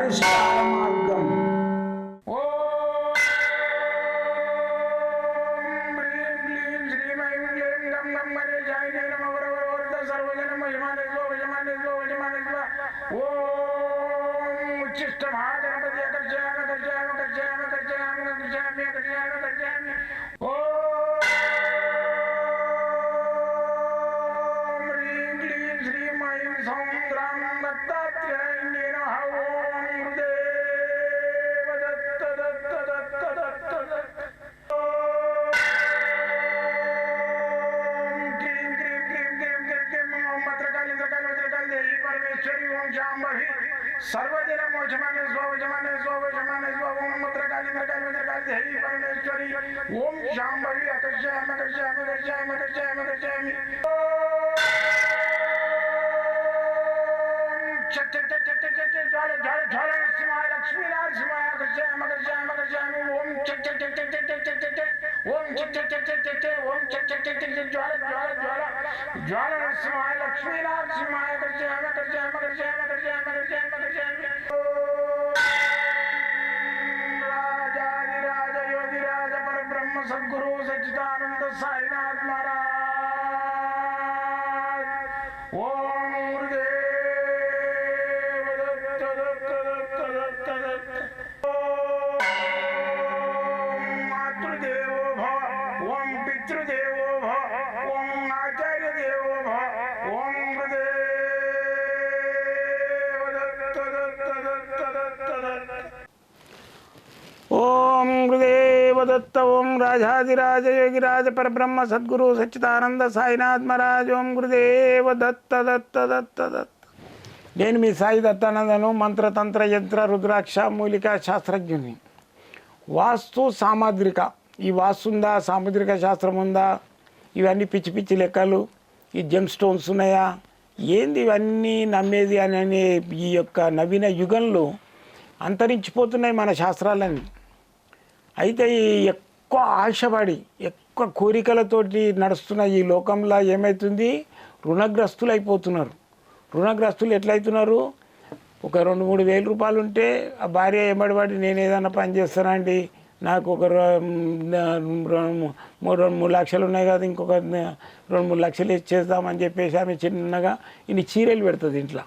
పరిష్కార మార్గం. सर्वदिन मोचमाने स्वजमाने स्वजमाने स्वम मत्रकाली मत्रकाली मत्रकाली देवी परमेश्वरी ओम शांभवी अकर्षयामि अकर्षयामि अकर्षयामि अकर्षयामि अकर्षयामि चट चट चट चट चट ज्वाल ज्वाल ज्वाल नरसिंहाय लक्ष्मी नरसिंहाय अकर्षयामि अकर्षयामि अकर्षयामि ओम चट चट चट चट चट चट चट ओम चट चट चट चट चट ओम चट चट चट चट ज्वाल ज्वाल ज्वाल ज्वाल नरसिंहाय लक्ष्मी नरसिंहाय अकर्षयामि अकर्षयामि अकर्षयामि अकर्षयामि अकर्षयामि अकर्षयामि राजाधिराज योगिराज परब्रह्म सद्गुरु सच्चिदानंद साईनाथ महाराज ओम गुरुदेव दत्त दत्त दत्त दत्त दत्त ओम मातृदेवो भव ओम पितृदेवो भव ओम आचार्य देवो भव ओम गुरुदेव दत्त दत्त दत्त दत्त दत्त ओम गुरुदेव दत्त ओम राजाधिराज योगिराज परब्रह्म सद्गुरु सच्चिदानंद साईनाथ महाराज ओम गुरुदेव दत्त दत्त दत्त दत्त నేను మీ సాయి దత్తానందను మంత్రతంత్ర యంత్ర రుద్రాక్ష మూలిక శాస్త్రజ్ఞుని. వాస్తు సాముద్రిక, ఈ వాస్తు ఉందా, సాముద్రిక శాస్త్రం ఉందా, ఇవన్నీ పిచ్చి పిచ్చి లెక్కలు, ఈ జెమ్ స్టోన్స్ ఉన్నాయా, ఏంది ఇవన్నీ నమ్మేది అని ఈ యొక్క నవీన యుగంలో అంతరించిపోతున్నాయి మన శాస్త్రాలన్నీ. అయితే ఈ ఎక్కువ ఆశపడి ఎక్కువ కోరికలతోటి నడుస్తున్న ఈ లోకంలో ఏమవుతుంది, రుణగ్రస్తులు అయిపోతున్నారు. రుణగ్రస్తులు ఎట్లయితున్నారు, ఒక 2-3 వేల రూపాయలు ఉంటే ఆ భార్య ఏమడిపడి నేను ఏదైనా పని చేస్తానండి, నాకు ఒక 2-3 లక్షలు ఉన్నాయి కదా, ఇంకొక 2-3 లక్షలు ఇచ్చేద్దామని చెప్పేసి ఆమె చిన్నగా ఇన్ని చీరలు పెడుతుంది ఇంట్లో.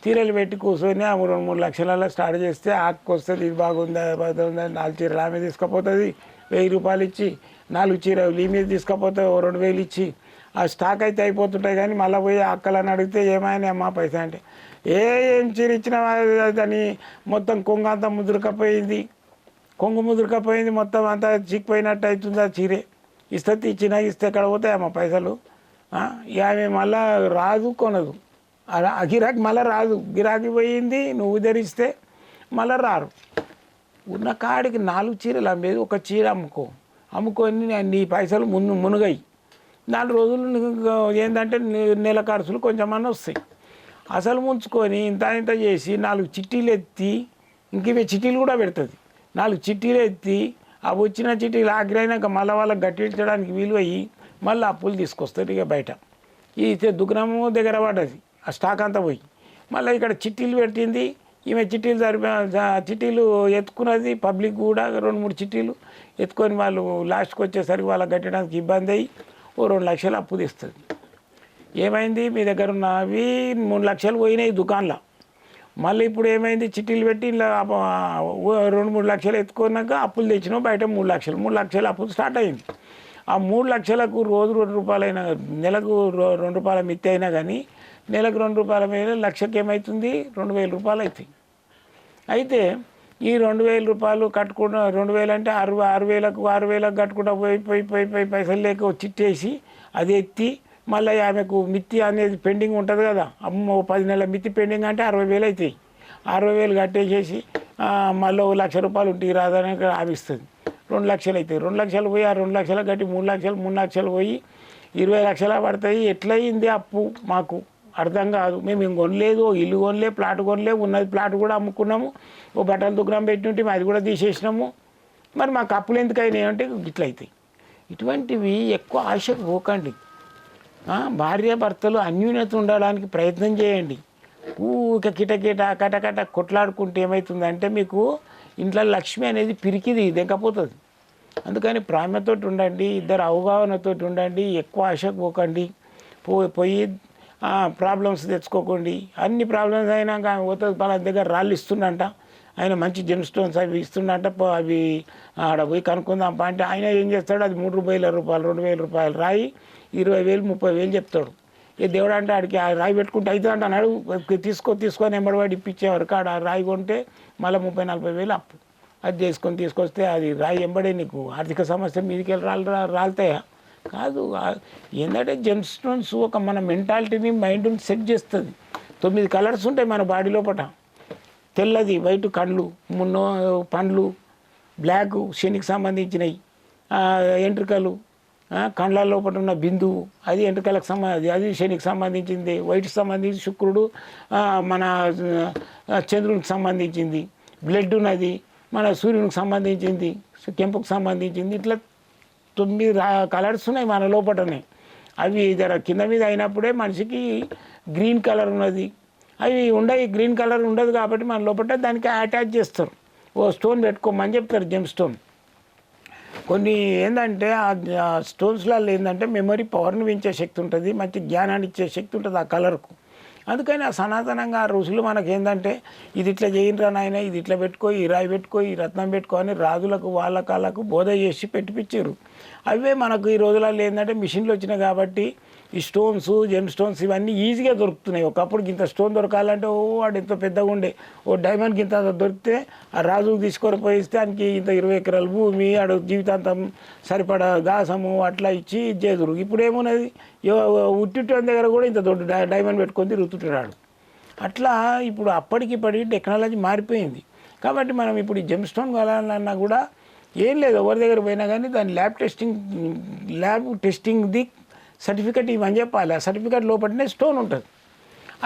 చీరలు పెట్టి కూర్చొని ఆ 2-3 లక్షలలో స్టార్ట్ చేస్తే ఆకు వస్తుంది, ఇది బాగుందా బాగుందా, 4 చీరలు ఆమె తీసుకుపోతుంది, 1000 రూపాయలు ఇచ్చి 4 చీరలు ఈ మీద తీసుకుపోతే 2000 ఇచ్చి ఆ స్టాక్ అయితే అయిపోతుంటాయి. కానీ మళ్ళీ పోయి అక్కలని అడిగితే ఏమైనా అమ్మా పైసా అంటే ఏం చీర ఇచ్చినా అని మొత్తం కొంగు అంతా ముదురుకపోయింది, కొంగు ముదురుకపోయింది, మొత్తం అంతా చిక్కిపోయినట్టు అవుతుంది ఆ చీరే. ఇస్తే ఇచ్చినా ఇస్తే ఎక్కడ పోతాయమ్మా పైసలు. ఇక ఆమె మళ్ళా రాదు, కొనదు, గిరాకీ మళ్ళీ రాదు, గిరాకీ పోయింది, నువ్వు ధరిస్తే మళ్ళీ రారు. ఉన్న కాడికి 4 చీరలు అమ్మేది, ఒక చీర అమ్ముకొని నీ పైసలు మునుగాయి. 4 రోజులు ఏంటంటే నెల ఖర్చులు కొంచెమన్నా వస్తాయి. అసలు ముంచుకొని ఇంత ఇంత చేసి 4 చిట్టీలు ఎత్తి, ఇంక ఇవే చిట్టీలు కూడా పెడుతుంది, 4 చిట్టీలు ఎత్తి ఆ వచ్చిన చిట్టీలు ఆఖరైనాక మళ్ళీ వాళ్ళకి గట్టించడానికి వీలు అయ్యి మళ్ళీ అప్పులు తీసుకొస్తారు. ఇక బయట ఈ దుకాణము దగ్గర పడ్డది, ఆ స్టాక్ అంతా పోయి మళ్ళీ ఇక్కడ చిట్టీలు పెట్టింది. ఈమె చిట్టీలు చిట్టీలు ఎత్తుకున్నది, పబ్లిక్ కూడా 2-3 చిట్టీలు ఎత్తుకొని వాళ్ళు లాస్ట్కి వచ్చేసరికి వాళ్ళకి కట్టడానికి ఇబ్బంది అయ్యి 2 లక్షలు అప్పు తీస్తుంది. ఏమైంది, మీ దగ్గర ఉన్నవి 3 లక్షలు పోయినాయి దుకాణంలో. మళ్ళీ ఇప్పుడు ఏమైంది, చిట్టీలు పెట్టి ఇలా 2-3 లక్షలు ఎత్తుకున్నాక అప్పులు తెచ్చినావు, బయట 3 లక్షలు అప్పులు స్టార్ట్ అయింది. ఆ 3 లక్షలకు రోజు 2 రూపాయలైనా, నెలకు 2 రూపాయల మిత్తి అయినా కానీ నెలకు 2 రూపాయల మీద లక్షకి ఏమవుతుంది, 2000 రూపాయలు అవుతాయి. అయితే ఈ 2000 రూపాయలు కట్టుకున్న 2000 అంటే 6,000 కట్టుకుంటా పోయి పైసలు లేక చిట్టేసి అది ఎత్తి మళ్ళీ ఆమెకు మిత్తి అనేది పెండింగ్ ఉంటుంది కదా, 10 నెలల మిత్తి పెండింగ్ అంటే 60,000 అవుతాయి. 60,000 కట్టేసేసి మళ్ళీ 1 లక్ష రూపాయలు ఉంటే రాదని ఆవిస్తుంది, 2 లక్షలు అవుతాయి. 2 లక్షలు పోయి ఆ 2 లక్షలు కట్టి 3 లక్షలు పోయి 20 లక్షలు పడతాయి. ఎట్లయింది అప్పు మాకు అర్థం కాదు. మేము ఇంక కొనలేదు, ఇల్లు కొనలే, ప్లాట్ కొనలే, ఉన్నది ప్లాట్ కూడా అమ్ముకున్నాము, ఓ బట్టల దుకాణం పెట్టి అది కూడా తీసేసినాము. మరి మాకు అప్పులు ఎందుకు అయినాయి అంటే ఇట్లయితాయి. ఇటువంటివి ఎక్కువ ఆశకు పోకండి. భార్యాభర్తలు అన్యూన్యత ఉండడానికి ప్రయత్నం చేయండి. ఊక కిటకిట కటకట కొట్లాడుకుంటే ఏమవుతుందంటే మీకు ఇంట్లో లక్ష్మి అనేది పిరికిది దెంకపోతుంది. అందుకని ప్రేమతోటి ఉండండి, ఇద్దరు అవగాహనతో ఉండండి, ఎక్కువ ఆశకు పోకండి, పోయి ప్రాబ్లమ్స్ తెచ్చుకోకండి. అన్ని ప్రాబ్లమ్స్ అయినాక పోతుంది పలానా దగ్గర రాళ్ళు ఇస్తుండంట, ఆయన మంచి జెమ్ స్టోన్స్ అవి ఇస్తుండంట, అవి ఆడ పోయి కనుక్కుందాం అంటే ఆయన ఏం చేస్తాడు, అది 3,000 రూపాయలు 2,000 రూపాయలు రాయి 20,000 30,000 చెప్తాడు. ఏ దేవుడు అంటే ఆడికి ఆ రాయి పెట్టుకుంటే అయితే అంటే అన్నాడు, తీసుకొని ఎంబడివాడి ఇప్పించేవారు కాడ రాయి కొంటే మళ్ళీ 30,000-40,000 అప్పు. అది తీసుకొస్తే అది రాయి ఎంబడే నీకు ఆర్థిక సమస్య మీదికి వెళ్ళి రాలుతాయా? కాదు. ఏంటంటే జెమ్ స్టోన్స్ ఒక మన మెంటాలిటీని మైండ్ని సెట్ చేస్తుంది. 9 కలర్స్ ఉంటాయి మన బాడీ లోపల. తెల్లది వైట్ కళ్ళు, పండ్లు బ్లాక్ శనికి సంబంధించినవి, ఎంట్రుకలు, కళ్ళ లోపల ఉన్న బిందువు అది ఎంట్రుకలకు అది శనికి సంబంధించింది, వైట్కి సంబంధించి శుక్రుడు, మన చంద్రునికి సంబంధించింది, బ్లడ్ ఉన్నది మన సూర్యునికి సంబంధించింది, కెంపుకు సంబంధించింది. ఇట్లా 9 కలర్స్ ఉన్నాయి మన లోపలనే. అవి జర కింద మీద అయినప్పుడే మనిషికి గ్రీన్ కలర్ ఉన్నది. అవి ఉండవు, గ్రీన్ కలర్ ఉండదు కాబట్టి మన లోపల దానికి అటాచ్ చేస్తారు. ఓ స్టోన్ పెట్టుకోమని చెప్తారు, జెమ్ స్టోన్. కొన్ని ఏంటంటే ఆ స్టోన్స్లలో ఏంటంటే మెమరీ పవర్ని పెంచే శక్తి ఉంటుంది, మంచి జ్ఞానాన్ని ఇచ్చే శక్తి ఉంటుంది ఆ కలర్కు. అందుకని ఆ సనాతనంగా ఆ ఋషులు మనకి ఏంటంటే ఇది ఇట్లా చేయండిరా నాయన, ఇది ఇట్లా పెట్టుకో, ఈ రాయి పెట్టుకో, ఈ రత్నం పెట్టుకో అని రాజులకు వాళ్ళ కాళ్ళకు బోధ చేసి పెట్టిపించారు. అవే మనకు ఈ రోజులలో ఏంటంటే మిషన్లు వచ్చినాయి కాబట్టి ఈ స్టోన్స్ జెమ్ స్టోన్స్ ఇవన్నీ ఈజీగా దొరుకుతున్నాయి. ఒకప్పుడు ఇంత స్టోన్ దొరకాలంటే వాడు ఇంత పెద్దగా ఉండే, డైమండ్కి ఇంత దొరికితే ఆ రాజుకు తీసుకొని పోయిస్తే ఆయనకి ఇంత 20 ఎకరాల భూమి ఆడు జీవితాంతం సరిపడా గాసము అట్లా ఇచ్చి చేదురు. ఇప్పుడు ఏమున్నది, ఉట్టిన దగ్గర కూడా ఇంత దొడ్డు డైమండ్ పెట్టుకొని తిరుగుతుంటాడు. అట్లా ఇప్పుడు అప్పటికిప్పటికి టెక్నాలజీ మారిపోయింది. కాబట్టి మనం ఇప్పుడు ఈ జెమ్ స్టోన్ కావాలన్నా కూడా ఏం లేదు, ఎవరి దగ్గర పోయినా కానీ దాని ల్యాబ్ టెస్టింగ్ది సర్టిఫికెట్ ఇవని చెప్పాలి. ఆ సర్టిఫికెట్ లోపలనే స్టోన్ ఉంటుంది.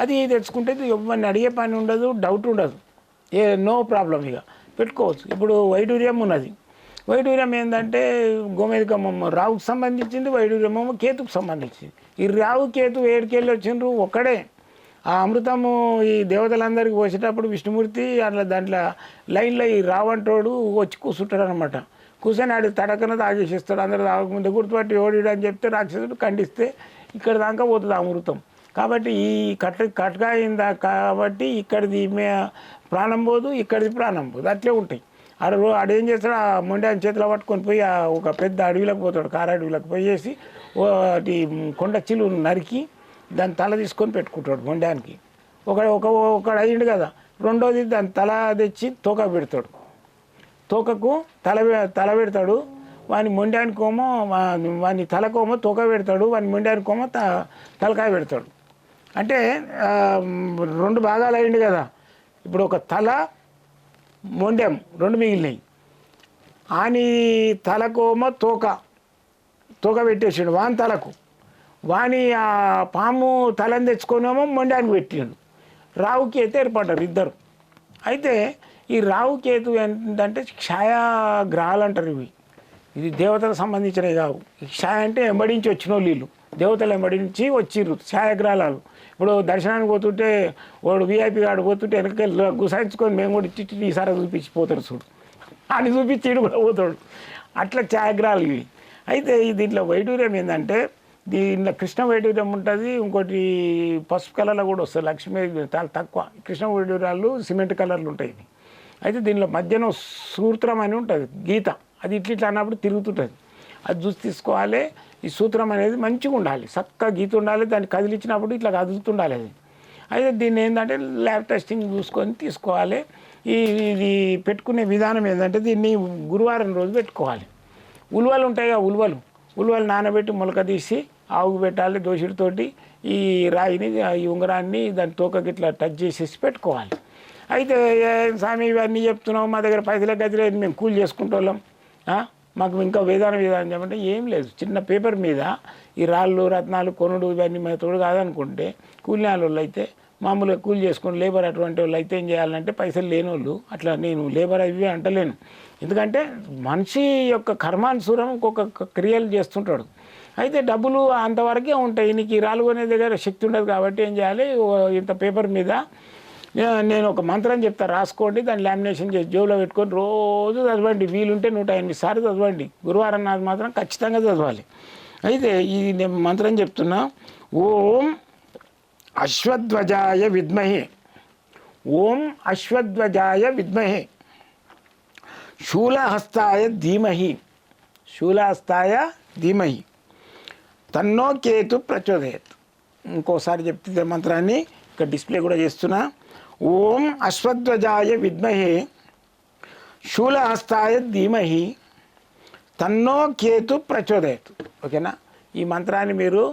అది తెచ్చుకుంటే ఎవరిని అడిగే పని ఉండదు, డౌట్ ఉండదు, నో ప్రాబ్లం, ఇక పెట్టుకోవచ్చు. ఇప్పుడు వైడూర్యం ఉన్నది. వైడూర్యం ఏంటంటే గోమేధికమ్మ రావుకు సంబంధించింది, వైడూర్యం కేతుకు సంబంధించింది. ఈ రావు కేతు ఏడుకెళ్ళి వచ్చిండ్రు ఒక్కడే. ఆ అమృతము ఈ దేవతలందరికీ పోసేటప్పుడు విష్ణుమూర్తి అట్లా దాంట్లో లైన్లో ఈ రావంటోడు వచ్చి కూర్చుంటాడు అనమాట. కూర్చొని ఆడి తడకన తాగేసిస్తాడు. అందరూ తాగకముందే గుర్తుపట్టి ఓడిడు అని చెప్తే రాక్షసుడు ఖండిస్తే ఇక్కడ దాకా పోతుంది అమృతం. కాబట్టి ఈ కట్గా అయిందా కాబట్టి ఇక్కడిది ప్రాణం పోదు, ఇక్కడిది ప్రాణం పోదు, అట్లే ఉంటాయి. ఆడేం చేస్తాడు, ఆ మొండి ఆయన చేతిలో పట్టుకొని పోయి ఒక పెద్ద అడవిలోకి పోతాడు, అడవిలోకి పోయేసి వాటి కొండ చిలువను నరికి దాని తల తీసుకొని పెట్టుకుంటాడు మొండానికి. ఒకడు అయ్యిండు కదా. రెండోది దాని తల తెచ్చి తోక పెడతాడు, తోకకు తల పెడతాడు. వాని మొండానికోమో వాని తలకోమో తోక పెడతాడు, వాని మొండానికోమో తలకాయ పెడతాడు. అంటే 2 భాగాలు అయ్యింది కదా. ఇప్పుడు ఒక తల మొండెం 2 మిగిలినాయి. ఆని తలకోమో తోక పెట్టేసాడు వాని తలకు. వాని ఆ పాము తలని తెచ్చుకొనేమో మొండానికి పెట్టాడు. రావుకి అయితే ఏర్పడ్డారు ఇద్దరు. అయితే ఈ రావుకేతు ఏంటంటే ఛాయాగ్రహాలు అంటారు. ఇది దేవతలకు సంబంధించినవి కావు. ఛాయ అంటే ఎంబడించి వచ్చిన వీళ్ళు, దేవతలు ఎంబడించి వచ్చిర్రు ఛాయాగ్రహాలు. ఇప్పుడు దర్శనానికి పోతుంటే వాడు వీఐపీ గాడు పోతుంటే వెనక గుసాయించుకొని మేము కూడా ఇట్టి ఈసారి చూపించిపోతాడు చూడు అని చూపించి ఇడు కూడా పోతాడు. అట్లా ఛాయాగ్రహాలు ఇవి. అయితే దీంట్లో వైడూర్యం ఏంటంటే దీంట్లో కృష్ణ వైడూర్యం ఉంటుంది, ఇంకోటి పసుపు కలర్లో కూడా వస్తుంది. లక్ష్మీ చాలా తక్కువ. కృష్ణ వైడూర్యాలు సిమెంట్ కలర్లు ఉంటాయి. అయితే దీనిలో మధ్యన సూత్రం అని ఉంటుంది గీత, అది ఇట్లా అన్నప్పుడు తిరుగుతుంటుంది. అది చూసి తీసుకోవాలి. ఈ సూత్రం అనేది మంచిగా ఉండాలి, చక్కగా గీత ఉండాలి, దాన్ని కదిలించినప్పుడు ఇట్లా కదులుతుండాలి అది. అయితే దీన్ని ఏంటంటే ల్యాబ్ టెస్టింగ్ చూసుకొని తీసుకోవాలి. ఇది పెట్టుకునే విధానం ఏంటంటే దీన్ని గురువారం రోజు పెట్టుకోవాలి. ఉలువలు ఉంటాయి కదా, ఉలువలు నానబెట్టి మొలక తీసి ఆవుకు పెట్టాలి. దోషుడితోటి ఈ రాయిని ఈ ఉంగరాన్ని దాని తోకకి ఇట్లా టచ్ చేసేసి పెట్టుకోవాలి. అయితే స్వామి ఇవన్నీ చెప్తున్నాం, మా దగ్గర పైసలే గదిలేదు, మేము కూలి చేసుకుంటాం, మాకు ఇంకా విధానం చెప్పంటే ఏం లేదు. చిన్న పేపర్ మీద ఈ రాళ్ళు రత్నాలు కొనుడు ఇవన్నీ మన తోడు కాదనుకుంటే కూలి వాళ్ళు అయితే మామూలుగా కూలి చేసుకుని లేబర్ అటువంటి వాళ్ళు అయితే ఏం చేయాలంటే పైసలు లేని వాళ్ళు అట్లా, నేను లేబర్ అవి అంటలేను. ఎందుకంటే మనిషి యొక్క కర్మానుసారం ఒక్కొక్క క్రియలు చేస్తుంటాడు. అయితే డబ్బులు అంతవరకే ఉంటాయి. నీకు ఈ రాళ్ళు కొనే దగ్గర శక్తి ఉండదు కాబట్టి ఏం చేయాలి, ఇంత పేపర్ మీద నేను ఒక మంత్రం చెప్తా, రాసుకోండి, దాన్ని లామినేషన్ చేసి జోబులో పెట్టుకొని రోజు చదవండి. వీలుంటే 108 సార్లు చదవండి. గురువారం నాడు మాత్రం ఖచ్చితంగా చదవాలి. అయితే ఈ నేను మంత్రం చెప్తున్నా. ఓం అశ్వధ్వజాయ విద్మహే, ఓం అశ్వధ్వజాయ విద్మహే, శూలహస్తాయ ధీమహి, శూలహస్తాయ ధీమహి, తన్నో కేతు ప్రచోదయత్. ఇంకోసారి చెప్తే మంత్రాన్ని ఇక్కడ డిస్ప్లే కూడా చేస్తున్నా. ఓం అశ్వధ్వజాయ విద్మహే శూలహస్తాయ ధీమహి తన్నో కేతు ప్రచోదయత్. ఓకేనా? ఈ మంత్రాన్ని మీరు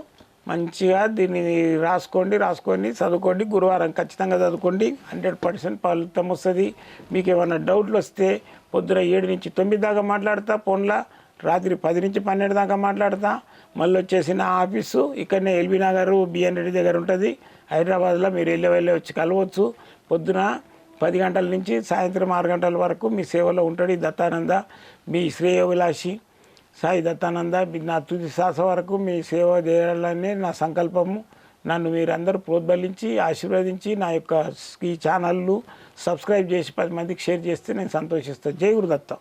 మంచిగా దీన్ని రాసుకొని చదువుకోండి. గురువారం ఖచ్చితంగా చదువుకోండి. 100% ఫలితం వస్తుంది. మీకు ఏమైనా డౌట్లు వస్తే పొద్దున 7 నుంచి 9 దాకా మాట్లాడతా ఫోన్లో, రాత్రి 10 నుంచి 12 దాకా మాట్లాడతా. మళ్ళీ వచ్చేసి నా ఆఫీసు ఇక్కడనే ఎల్బీ నగర్ బిఎన్ రెడ్డి దగ్గర ఉంటుంది హైదరాబాద్లో. మీరు వెళ్ళి వచ్చి కలవచ్చు. పొద్దున 10 గంటల నుంచి సాయంత్రం 6 గంటల వరకు మీ సేవలో ఉంటాడు దత్తానంద, మీ శ్రేయోభిలాషి సాయి దత్తానంద. నా తుది శ్వాస వరకు మీ సేవ చేయాలనే నా సంకల్పము. నన్ను మీరందరూ ప్రోద్బలించి ఆశీర్వదించి నా యొక్క ఈ ఛానళ్ళు సబ్స్క్రైబ్ చేసి 10 మందికి షేర్ చేస్తే నేను సంతోషిస్తాను. జై గురుదత్త.